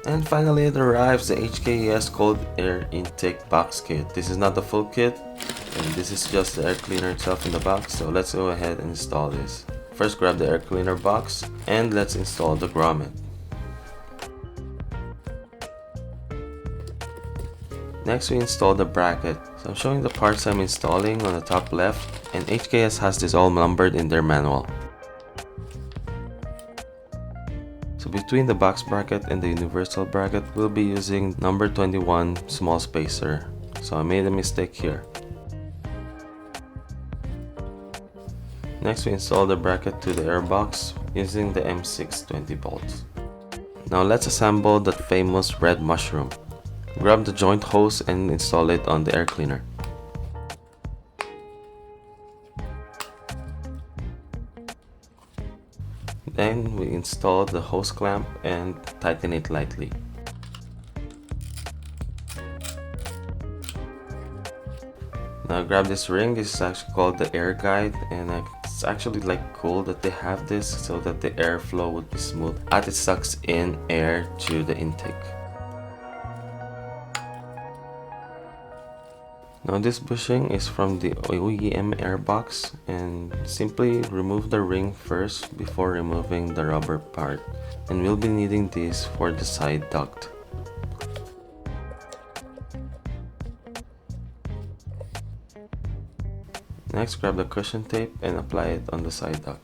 And finally it arrives, the HKS Cold Air Intake Box Kit. This is not the full kit, and this is just the air cleaner itself in the box, so let's go ahead and install this. First grab the air cleaner box, and let's install the grommet. Next we install the bracket. So I'm showing the parts I'm installing on the top left, and HKS has this all numbered in their manual. So between the box bracket and the universal bracket, we'll be using number 21 small spacer. So I made a mistake here. Next we install the bracket to the airbox using the M6 20 bolts. Now let's assemble the famous red mushroom. Grab the joint hose and install it on the air cleaner. Then we install the hose clamp and tighten it lightly. Now grab this ring. This is actually called the air guide, and it's actually like cool that they have this so that the airflow would be smooth as it sucks in air to the intake. Now this bushing is from the OEM airbox, and simply remove the ring first before removing the rubber part, and we'll be needing this for the side duct. Next, grab the cushion tape and apply it on the side duct.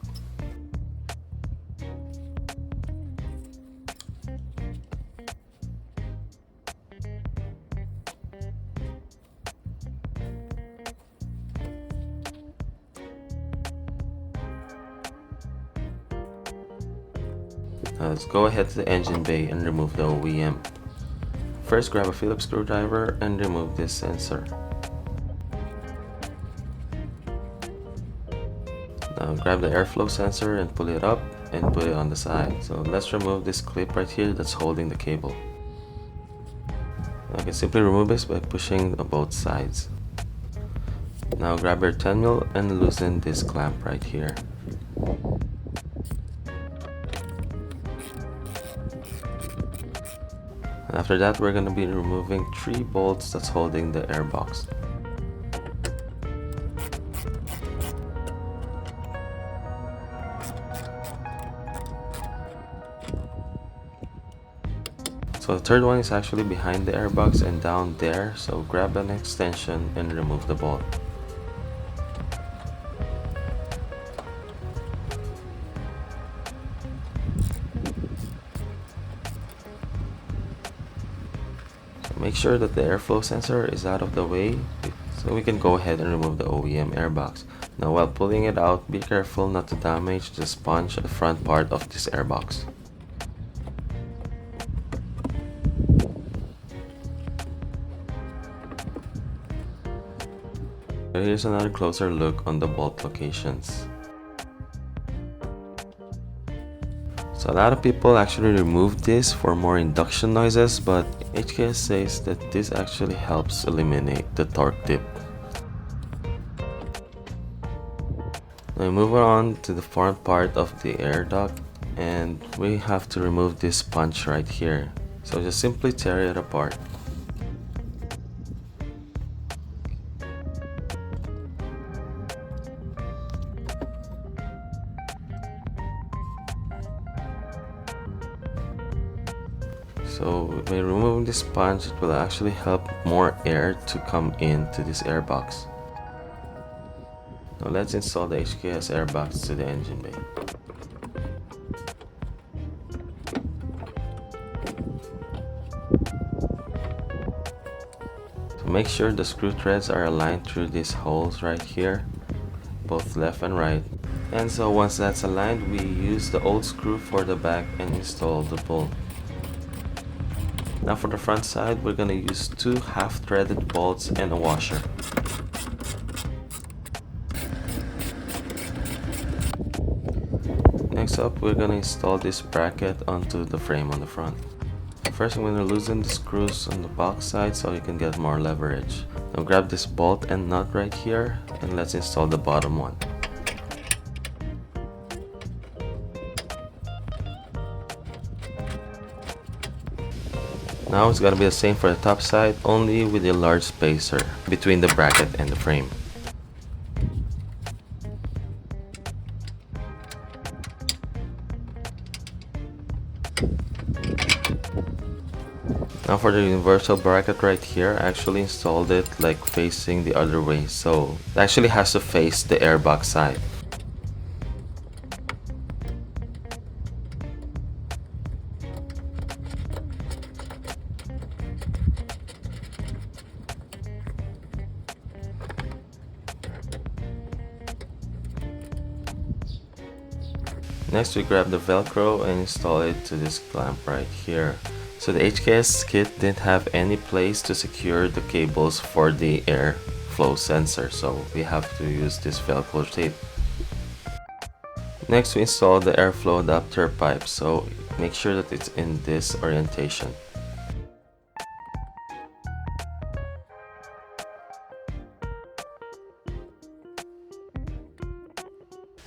Now let's go ahead to the engine bay and remove the OEM. First, grab a Phillips screwdriver and remove this sensor. Now grab the airflow sensor and pull it up and put it on the side. So let's remove this clip right here that's holding the cable. Now I can simply remove this by pushing on both sides. Now grab your 10mm and loosen this clamp right here. After that, we're going to be removing 3 bolts that's holding the airbox. So the third one is actually behind the airbox and down there, so grab an extension and remove the bolt. Make sure that the airflow sensor is out of the way so we can go ahead and remove the OEM airbox. Now while pulling it out, be careful not to damage the sponge at the front part of this airbox. Here's another closer look on the bolt locations. So a lot of people actually remove this for more induction noises, but HKS says that this actually helps eliminate the torque dip. Now move on to the front part of the air duct, and we have to remove this sponge right here. So just simply tear it apart. So by removing this sponge, it will actually help more air to come into this airbox. Now let's install the HKS airbox to the engine bay. So make sure the screw threads are aligned through these holes right here, both left and right. And so once that's aligned, we use the old screw for the back and install the bolt. Now for the front side, we're going to use 2 half-threaded bolts and a washer. Next up, we're going to install this bracket onto the frame on the front. first I'm going to loosen the screws on the box side so you can get more leverage. Now grab this bolt and nut right here and let's install the bottom one. Now it's gonna be the same for the top side, only with a large spacer between the bracket and the frame. Now for the universal bracket right here, I actually installed it like facing the other way, so it actually has to face the airbox side. Next we grab the Velcro and install it to this clamp right here. So the HKS kit didn't have any place to secure the cables for the airflow sensor, so we have to use this Velcro tape. Next we install the airflow adapter pipe, so make sure that it's in this orientation.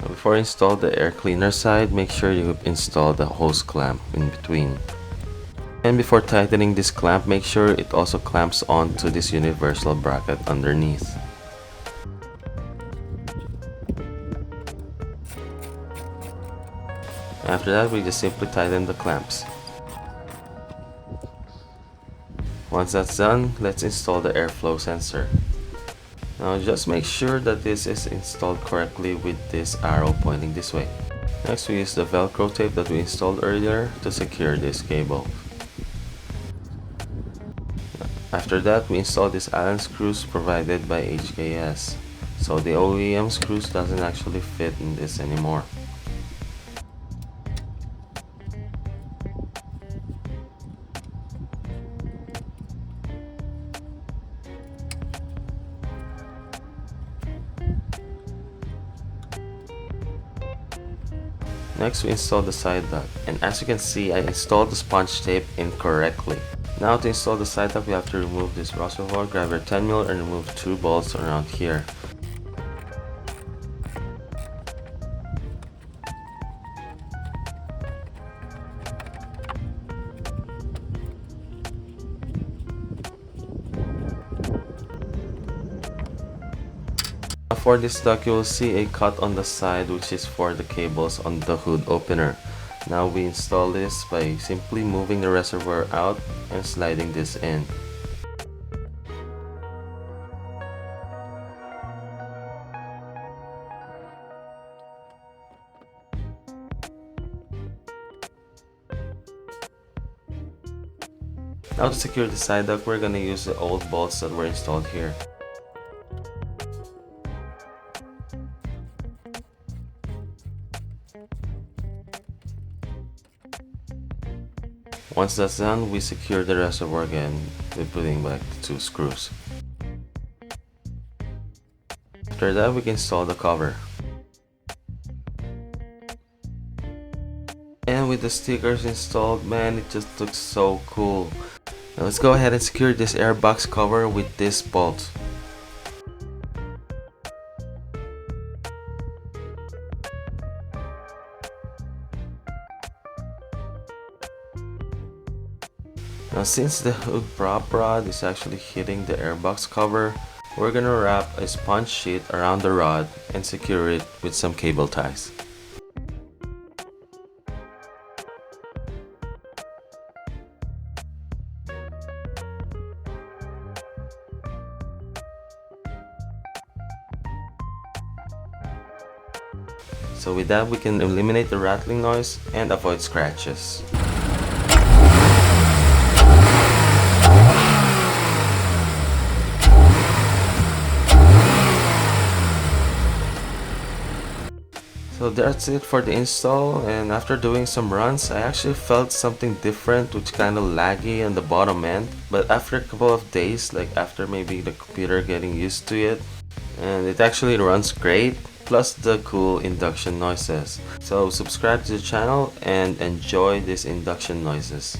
Before you install the air cleaner side, make sure you install the hose clamp in between. And before tightening this clamp, make sure it also clamps onto this universal bracket underneath. After that, we just simply tighten the clamps. Once that's done, let's install the airflow sensor. Now just make sure that this is installed correctly with this arrow pointing this way. Next we use the Velcro tape that we installed earlier to secure this cable. After that, we install these Allen screws provided by HKS. So the OEM screws doesn't actually fit in this anymore. Next we install the side duct, and as you can see I installed the sponge tape incorrectly. Now to install the side duct we have to remove this reservoir, grab your 10mm and remove 2 bolts around here. For this duct, you will see a cut on the side which is for the cables on the hood opener. Now we install this by simply moving the reservoir out and sliding this in. Now to secure the side duct, we're going to use the old bolts that were installed here. Once that's done, we secure the reservoir again with putting back the 2 screws. After that, we can install the cover. And with the stickers installed, man, it just looks so cool. Now let's go ahead and secure this airbox cover with this bolt. Now since the hood prop rod is actually hitting the airbox cover, we're gonna wrap a sponge sheet around the rod and secure it with some cable ties. So with that, we can eliminate the rattling noise and avoid scratches. So that's it for the install, and after doing some runs I actually felt something different, which kind of laggy on the bottom end, but after a couple of days, like after maybe the computer getting used to it, and it actually runs great, plus the cool induction noises. So subscribe to the channel and enjoy these induction noises.